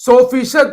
100%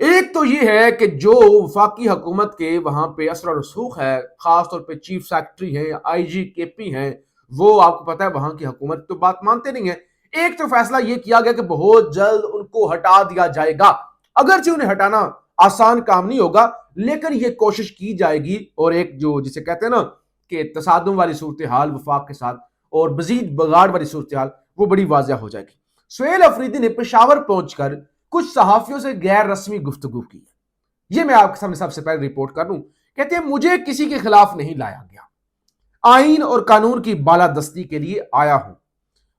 ایک تو یہ ہے کہ جو وفاقی حکومت کے وہاں پہ اثر و رسوخ ہے، خاص طور پہ چیف سیکرٹری ہیں، آئی جی کے پی ہیں، وہ آپ کو پتا ہے وہاں کی حکومت تو بات مانتے نہیں ہیں۔ ایک تو فیصلہ یہ کیا گیا کہ بہت جلد ان کو ہٹا دیا جائے گا، اگرچہ انہیں ہٹانا آسان کام نہیں ہوگا لیکن یہ کوشش کی جائے گی، اور ایک جو جسے کہتے ہیں نا کہ تصادم والی صورتحال وفاق کے ساتھ اور مزید بگاڑ والی صورتحال وہ بڑی واضح ہو جائے گی۔ سہیل افریدی نے پشاور پہنچ کر کچھ صحافیوں سے غیر رسمی گفتگو کی ہے، یہ میں آپ کے سامنے سب سے پہلے رپورٹ کر دوں۔ کہتے ہیں مجھے کسی کے خلاف نہیں لایا گیا، آئین اور قانون کی بالادستی کے لیے آیا ہوں،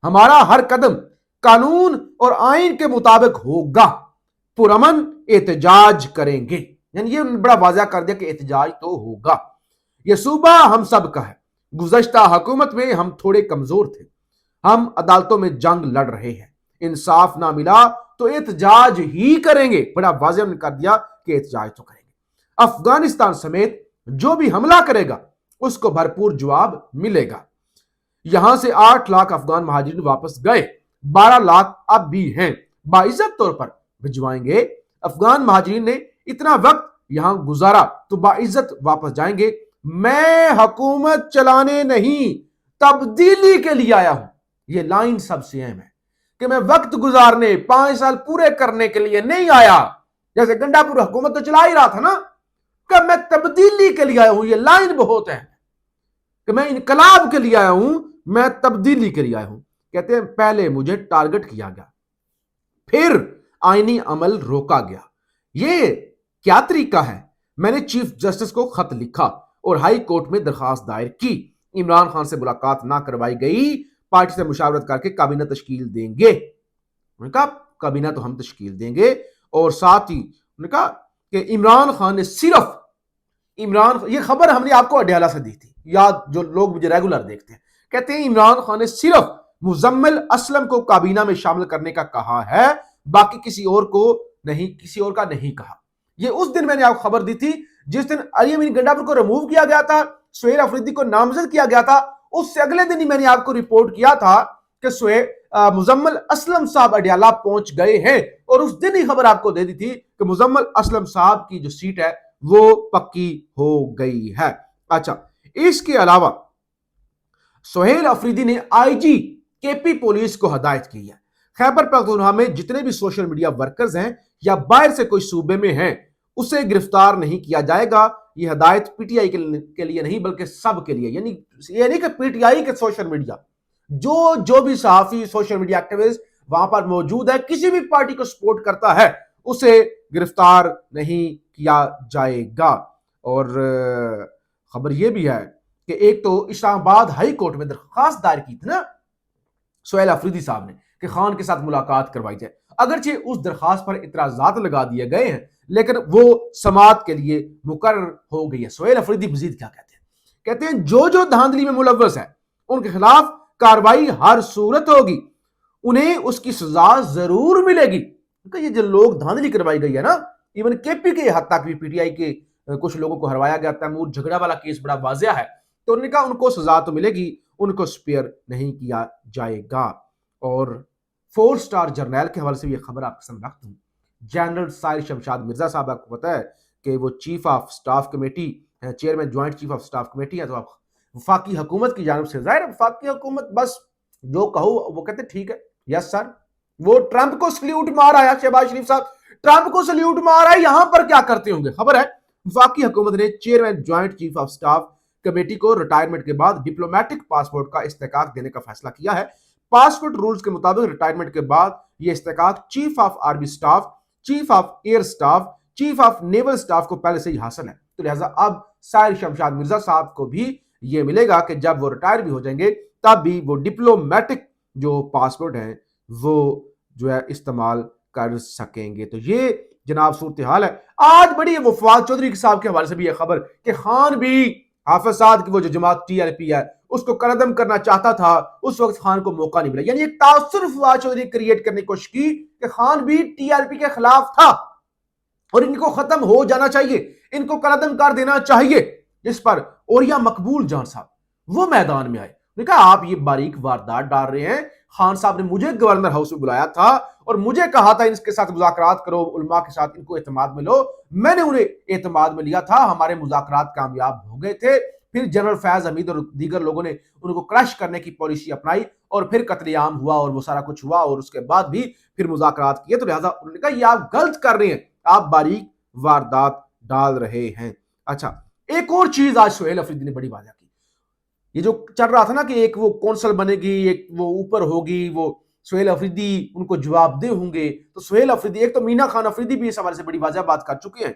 ہمارا ہر قدم قانون اور آئین کے مطابق ہوگا، پرامن احتجاج کریں گے، یعنی یہ بڑا واضح کر دیا کہ احتجاج تو ہوگا۔ یہ صوبہ ہم سب کا ہے، گزشتہ حکومت میں ہم تھوڑے کمزور تھے، ہم عدالتوں میں جنگ لڑ رہے ہیں، انصاف نہ ملا تو احتجاج ہی کریں گے، بڑا واضح کر دیا کہ احتجاج تو کریں گے۔ افغانستان سمیت جو بھی حملہ کرے گا اس کو بھرپور جواب ملے گا۔ یہاں سے 8 لاکھ افغان مہاجرین واپس گئے، 12 لاکھ اب بھی ہیں، باعزت طور پر بھجوائیں گے۔ افغان مہاجرین نے اتنا وقت یہاں گزارا تو باعزت واپس جائیں گے۔ میں حکومت چلانے نہیں، تبدیلی کے لیے آیا ہوں، یہ لائن سب سے اہم ہے کہ میں وقت گزارنے 5 سال پورے کرنے کے لیے نہیں آیا، جیسے گنڈا پور حکومت تو چلا ہی رہا تھا نا، کہ میں تبدیلی کے لیے آیا ہوں، یہ لائن بہت ہے کہ میں انقلاب کے لیے آیا ہوں، میں تبدیلی کے لیے آیا ہوں۔ کہتے ہیں پہلے مجھے ٹارگٹ کیا گیا، پھر آئینی عمل روکا گیا، یہ کیا طریقہ ہے؟ میں نے چیف جسٹس کو خط لکھا اور ہائی کورٹ میں درخواست دائر کی، عمران خان سے ملاقات نہ کروائی گئی، پارٹی سے مشاورت کر کے کابینہ تشکیل دیں گے۔ انہوں نے کہا کابینہ تو ہم تشکیل دیں گے، اور ساتھ ہی انہوں نے کہا کہ عمران خان نے صرف یہ خبر ہم نے آپ کو اڈیالہ سے دی تھی، یاد جو لوگ مجھے ریگولر دیکھتے ہیں، کہتے ہیں عمران خان نے صرف مزمل اسلم کو کابینہ میں شامل کرنے کا کہا ہے، باقی کسی اور کا نہیں کہا۔ یہ اس دن میں نے آپ کو خبر دی تھی جس دن علی امین گنڈاپور کو ریموو کیا گیا تھا، سہیل افریدی کو نامزد کیا گیا تھا، اس سے اگلے دن ہی میں نے آپ کو رپورٹ کیا تھا کہ مزمل اسلم صاحب اڈیالہ پہنچ گئے ہیں، اور اس دن ہی خبر آپ کو دے دی تھی کہ مزمل اسلم صاحب کی جو سیٹ ہے وہ پکی ہو گئی ہے۔ اچھا، اس کے علاوہ سہیل افریدی نے آئی جی کے پی پولیس کو ہدایت کی ہے، خیبر پختونخوا میں جتنے بھی سوشل میڈیا ورکرز ہیں یا باہر سے کوئی صوبے میں ہیں اسے گرفتار نہیں کیا جائے گا۔ یہ ہدایت پی ٹی آئی کے لیے نہیں بلکہ سب کے لیے، یعنی یہ نہیں کہ پی ٹی آئی کے سوشل میڈیا، جو بھی صحافی سوشل میڈیا ایکٹیوسٹ وہاں پر موجود ہے، کسی بھی پارٹی کو سپورٹ کرتا ہے، اسے گرفتار نہیں کیا جائے گا۔ اور خبر یہ بھی ہے کہ ایک تو اسلام آباد ہائی کورٹ میں درخواست دائر کی تھی نا سہیل افریدی صاحب نے کہ خان کے ساتھ ملاقات کروائی جائے، اگرچہ اس درخواست پر اعتراضات لگا دیے گئے ہیں لیکن وہ سماعت کے لیے مقرر ہو گئی ہے۔ سہیل افریدی مزید کیا کہتے ہیں جو دھاندلی میں ملوث ہے ان کے خلاف کاروائی ہر صورت ہوگی، انہیں اس کی سزا ضرور ملے گی۔ یہ جو لوگ دھاندلی کروائی گئی ہے نا، ایون کے پی کے حد تک بھی پی ٹی آئی کے کچھ لوگوں کو ہروایا گیا، تیمور جھگڑا والا کیس بڑا واضح ہے، تو انہوں نے کہا ان کو سزا تو ملے گی، ان کو سپیئر نہیں کیا جائے گا۔ اور 4 سٹار جرنیل کے حوالے سے یہ خبر آپ کے سامنے رکھتا ہوں، جنرل ساحر شمشاد مرزا صاحب، آپ کو پتا ہے کہ وہ chief of staff committee, chairman joint chief of staff committee ہے، تو آپ وفاقی حکومت کی جانب سے، ظاہر وفاقی حکومت بس جو کہو وہ کہتے ٹھیک ہے، یس سر۔ وہ ٹرمپ کو سلیوٹ مار آیا، شہباز شریف صاحب ٹرمپ کو سلیوٹ مار آیا، یہاں پر کیا کرتے ہوں گے؟ خبر ہے وفاقی حکومت نے chairman joint chief of staff committee کو ریٹائرمنٹ کے بعد ڈپلومیٹک پاسپورٹ کا استحقاق دینے کا فیصلہ کیا ہے۔ پاسپورٹ رولز کے مطابق ریٹائرمنٹ کے بعد یہ استحقاق chief of army staff, chief of air staff, chief of naval staff کو پہلے سے ہی حاصل ہے، تو لہٰذا اب ساحر شمشاد مرزا صاحب کو بھی یہ ملے گا کہ جب وہ ریٹائر بھی ہو جائیں گے تب بھی وہ ڈپلومیٹک جو پاسپورٹ ہیں وہ جو ہے استعمال کر سکیں گے۔ تو یہ جناب صورتحال ہے۔ آج بڑی وفات چودھری صاحب کے حوالے سے بھی یہ خبر کہ خان بھی حافظ سعد کی وہ جو جماعت ٹی ایل پی ہے اس کو قلعدم کرنا چاہتا تھا، اس وقت خان کو موقع نہیں ملا، یعنی ایک تاثر فواد چودھری کریٹ کرنے کی کوشش کی کہ خان بھی ٹی ایل پی کے خلاف تھا اور ان کو ختم ہو جانا چاہیے، ان کو قلعدم کر دینا چاہیے، جس پر اوریا مقبول جان صاحب وہ میدان میں آئے، نے کہا آپ یہ باریک واردات ڈال رہے ہیں، خان صاحب نے مجھے گورنر ہاؤس میں بلایا تھا اور مجھے کہا تھا ان کے ساتھ مذاکرات کرو، علماء کے ساتھ ان کو اعتماد میں لو، میں نے انہیں اعتماد میں لیا تھا، ہمارے مذاکرات کامیاب ہو گئے تھے، پھر جنرل فیض حمید اور دیگر لوگوں نے ان کو کرش کرنے کی پالیسی اپنائی اور پھر قتل عام ہوا اور وہ سارا کچھ ہوا اور اس کے بعد بھی پھر مذاکرات کیے، تو لہٰذا انہوں نے کہا یہ آپ غلط کر رہے ہیں، آپ باریک واردات ڈال رہے ہیں۔ اچھا، ایک اور چیز آج سہیل افریدی نے بڑی واضح کی، یہ جو چل رہا تھا نا کہ ایک وہ کونسل بنے گی، ایک وہ اوپر ہوگی، وہ سہیل افریدی ان کو جواب دہ ہوں گے، تو سہیل افریدی، ایک تو مینا خان افریدی بھی اس حوالے سے بڑی واضح بات کر چکے ہیں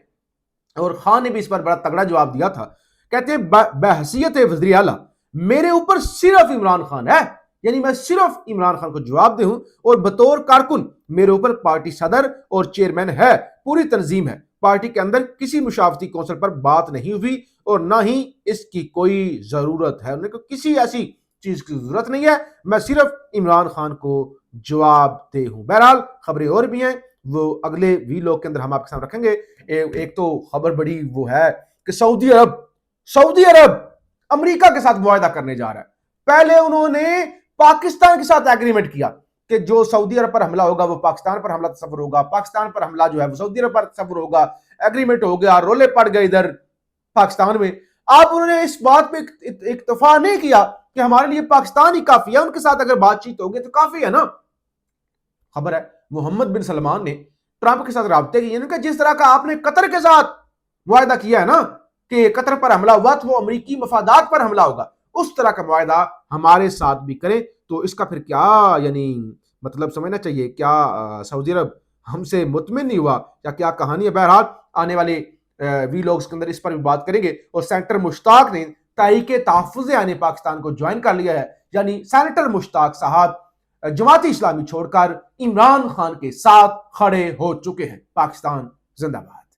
اور خان نے بھی اس پر بڑا تگڑا جواب دیا تھا، کہتے ہیں بحیثیت وزیر اعلیٰ میرے اوپر صرف عمران خان ہے، یعنی میں صرف عمران خان کو جواب دہ ہوں، اور بطور کارکن میرے اوپر پارٹی صدر اور چیئرمین ہے، پوری تنظیم ہے، پارٹی کے اندر کسی مشاورتی کونسل پر بات نہیں ہوئی اور نہ ہی اس کی کوئی ضرورت ہے، انہوں نے کہا کسی ایسی چیز کی ضرورت نہیں ہے، میں صرف عمران خان کو جواب دہ ہوں۔ بہرحال خبریں اور بھی ہیں، وہ اگلے وی لوگ کے اندر ہم آپ کے سامنے رکھیں گے۔ ایک تو خبر بڑی وہ ہے کہ سعودی عرب امریکہ کے ساتھ معاہدہ کرنے جا رہا ہے۔ پہلے انہوں نے پاکستان کے ساتھ ایگریمنٹ کیا کہ جو سعودی عرب پر حملہ ہوگا وہ پاکستان پر حملہ تصور ہوگا، پاکستان پر حملہ جو ہے وہ سعودی عرب پر تصور ہوگا، ایگریمنٹ ہو گیا، رولے پڑ گئے ادھر پاکستان میں۔ اب انہوں نے اس بات پہ اکتفا نہیں کیا کہ ہمارے لیے پاکستان ہی کافی ہے، ان کے ساتھ اگر بات چیت ہوگی تو کافی ہے نا۔ خبر ہے محمد بن سلمان نے ٹرمپ کے ساتھ رابطے کیے، کہ جس طرح کا آپ نے قطر کے ساتھ معاہدہ کیا ہے نا کہ قطر پر حملہ ہوا تو وہ امریکی مفادات پر حملہ ہوگا، اس طرح کا معاہدہ ہمارے ساتھ بھی کریں۔ تو اس کا پھر کیا یعنی مطلب سمجھنا چاہیے، کیا سعودی عرب ہم سے مطمئن نہیں ہوا یا کیا کہانی ہے؟ بہرحال آنے والے وی لوگز کے اندر اس پر بھی بات کریں گے۔ اور سینیٹر مشتاق نے تحریک تحفظ آنے پاکستان کو جوائن کر لیا ہے، یعنی سینیٹر مشتاق صاحب جماعت اسلامی چھوڑ کر عمران خان کے ساتھ کھڑے ہو چکے ہیں۔ پاکستان زندہ باد۔